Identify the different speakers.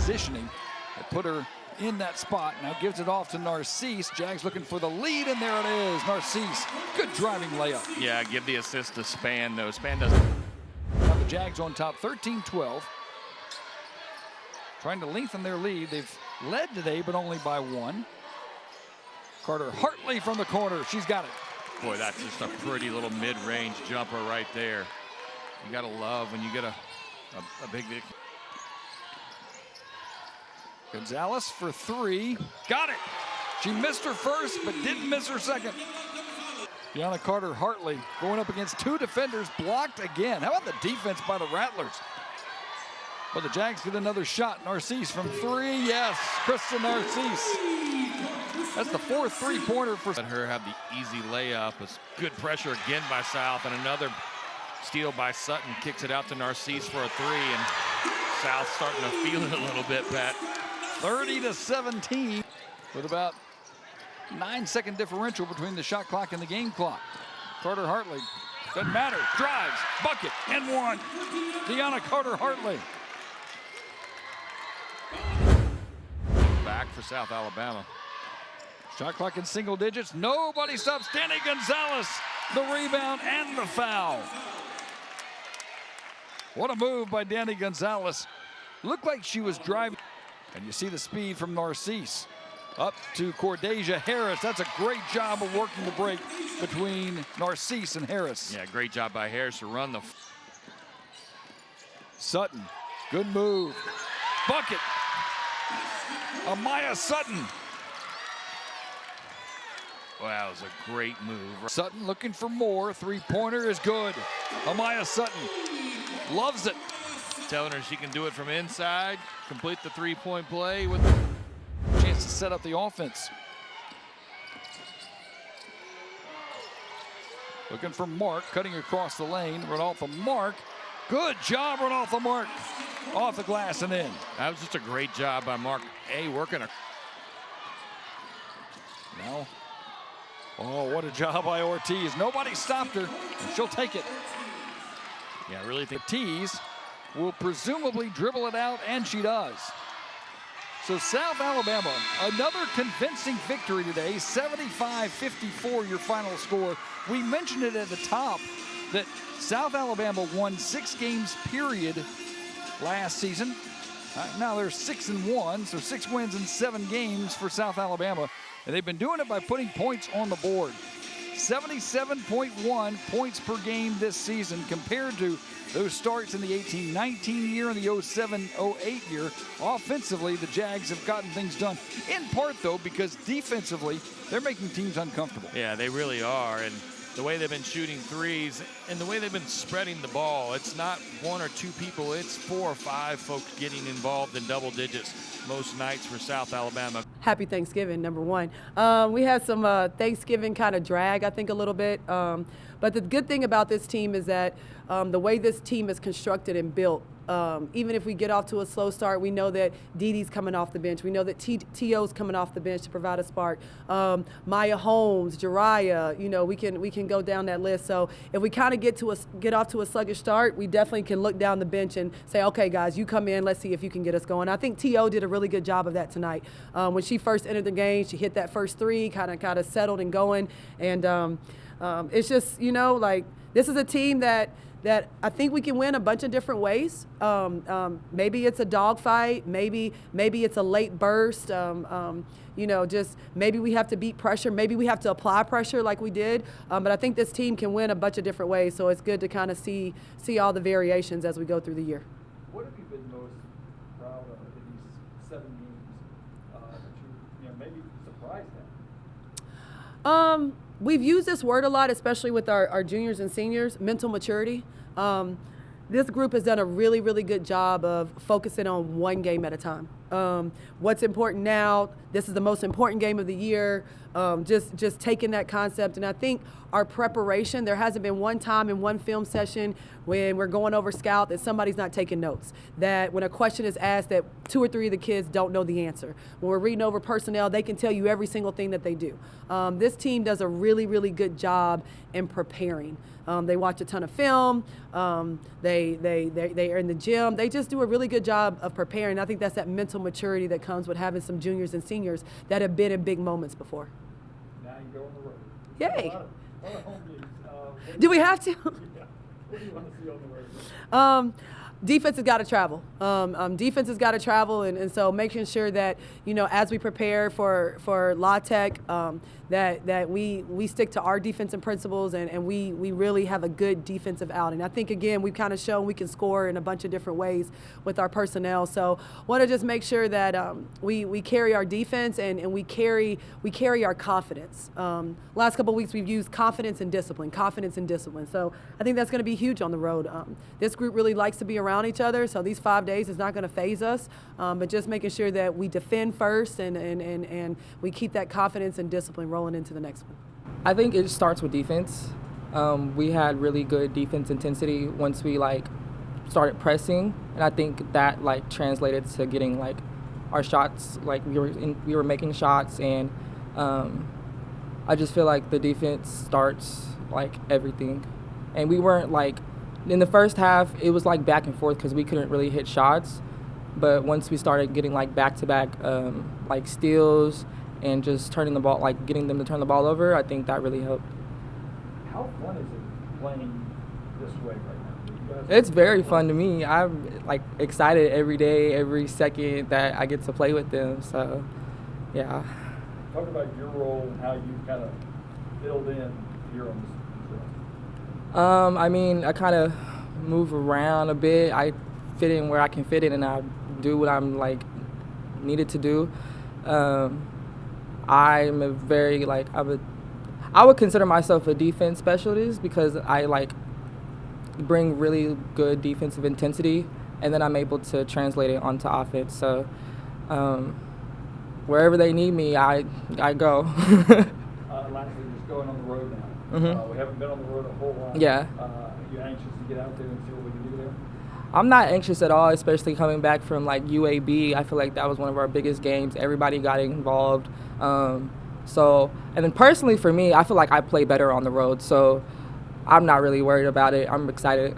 Speaker 1: positioning that put her in that spot. Now gives it off to Narcisse. Jags looking for the lead, and there it is. Narcisse, good driving layup.
Speaker 2: Yeah, give the assist to Span, though. Span doesn't.
Speaker 1: Now the Jags on top, 13-12. Trying to lengthen their lead. They've led today, but only by one. Carter Hartley from the corner. She's got it.
Speaker 2: Boy, that's just a pretty little mid-range jumper right there. You got to love when you get a big.
Speaker 1: Gonzalez for three. Got it. She missed her first, but didn't miss her second. Deanna Carter Hartley going up against two defenders, blocked again. How about the defense by the Rattlers? But the Jags get another shot. Narcisse from three. Yes, Krista Narcisse. That's the fourth three-pointer for.
Speaker 2: Let her have the easy layup. It's good pressure again by South, and another steal by Sutton. Kicks it out to Narcisse for a three, and South starting to feel it a little bit, Pat.
Speaker 1: 30-17 with about 9-second differential between the shot clock and the game clock. Carter Hartley, doesn't matter, drives, bucket, and one. Deanna Carter Hartley.
Speaker 2: Back for South Alabama.
Speaker 1: Shot clock in single digits. Nobody stops Danny Gonzalez. The rebound and the foul. What a move by Danny Gonzalez. Looked like she was driving. And you see the speed from Narcisse. Up to Cordesia Harris. That's a great job of working the break between Narcisse and Harris.
Speaker 2: Yeah, great job by Harris to run the.
Speaker 1: Sutton, good move. Bucket. Amaya Sutton.
Speaker 2: Wow, it was a great move.
Speaker 1: Sutton looking for more. Three-pointer is good. Amaya Sutton loves it.
Speaker 2: Telling her she can do it from inside, complete the three-point play with
Speaker 1: a chance to set up the offense. Looking for Mark, cutting across the lane. Run off the mark. Good job, run off the mark. Off the glass and in.
Speaker 2: That was just a great job by Mark. Working a.
Speaker 1: Now, oh, what a job by Ortiz. Nobody stopped her, and she'll take it.
Speaker 2: Yeah, I really think
Speaker 1: Ortiz will presumably dribble it out, and she does. So South Alabama, another convincing victory today, 75-54 your final score. We mentioned it at the top that South Alabama won 6 games period last season. Now they're 6-1, so 6 wins in 7 games for South Alabama. And they've been doing it by putting points on the board. 77.1 points per game this season compared to those starts in the 18-19 year and the 07-08 year. Offensively, the Jags have gotten things done. In part, though, because defensively, they're making teams uncomfortable.
Speaker 2: Yeah, they really are. And the way they've been shooting threes and the way they've been spreading the ball, it's not 1 or 2 people, it's 4 or 5 folks getting involved in double digits most nights for South Alabama.
Speaker 3: Happy Thanksgiving, number one. We had some Thanksgiving kind of drag, I think, a little bit. But the good thing about this team is that the way this team is constructed and built, even if we get off to a slow start, we know that Dee Dee's coming off the bench. We know that T.O.'s coming off the bench to provide a spark. Maya Holmes, Jariah, we can go down that list. So if we kind of get off to a sluggish start, we definitely can look down the bench and say, okay, guys, you come in. Let's see if you can get us going. I think T.O. did a really good job of that tonight. When she first entered the game, she hit that first three, kind of settled and going. And it's just, this is a team that I think we can win a bunch of different ways. Maybe it's a dogfight. Maybe it's a late burst. Just maybe we have to beat pressure. Maybe we have to apply pressure like we did. But I think this team can win a bunch of different ways. So it's good to kind of see all the variations as we go through the year.
Speaker 1: What have you been most proud of in these 7 games that you maybe surprised at?
Speaker 3: We've used this word a lot, especially with our juniors and seniors, mental maturity. This group has done a really, really good job of focusing on one game at a time. What's important now, this is the most important game of the year, just taking that concept. And I think our preparation, there hasn't been one time in one film session when we're going over scout that somebody's not taking notes, that when a question is asked that 2 or 3 of the kids don't know the answer. When we're reading over personnel, they can tell you every single thing that they do. This team does a really, really good job in preparing. They watch a ton of film. They are in the gym. They just do a really good job of preparing. I think that's that mental mental maturity that comes with having some juniors and seniors that have been in big moments before.
Speaker 1: Now you go on the road.
Speaker 3: Yay.
Speaker 1: A lot of home games.
Speaker 3: Do we have to?
Speaker 1: Yeah. What do you want to see on the road?
Speaker 3: Defense has got to travel. Defense has got to travel, and so making sure that, you know, as we prepare for La Tech, that we stick to our defensive principles and we really have a good defensive outing. I think, again, we've kind of shown we can score in a bunch of different ways with our personnel. So want to just make sure that we carry our defense and we carry our confidence. Last couple of weeks we've used confidence and discipline. So I think that's going to be huge on the road. This group really likes to be around each other, so these 5 days is not going to phase us, but just making sure that we defend first and we keep that confidence and discipline rolling into the next one.
Speaker 4: I think it starts with defense. We had really good defense intensity once we started pressing, and I think that translated to getting our shots. We were making shots, and I just feel like the defense starts everything, and we weren't in the first half, it was back and forth because we couldn't really hit shots. But once we started getting back-to-back steals and just turning the ball, getting them to turn the ball over, I think that really helped.
Speaker 1: How fun is it playing this way right now?
Speaker 4: It's very fun to me. I'm excited every day, every second that I get to play with them. So, yeah.
Speaker 1: Talk about your role and how you kind of filled in here on this.
Speaker 4: I kind of move around a bit. I fit in where I can fit in, and I do what I'm needed to do. I'm a very I would consider myself a defense specialist because I bring really good defensive intensity, and then I'm able to translate it onto offense. So wherever they need me, I go.
Speaker 1: Lastly, just going on the road now. We haven't been on the road a whole lot.
Speaker 4: Yeah.
Speaker 1: Are you anxious to get out there and see what we can do there?
Speaker 4: I'm not anxious at all, especially coming back from UAB. I feel like that was one of our biggest games. Everybody got involved. And then personally for me, I feel like I play better on the road. So I'm not really worried about it. I'm excited.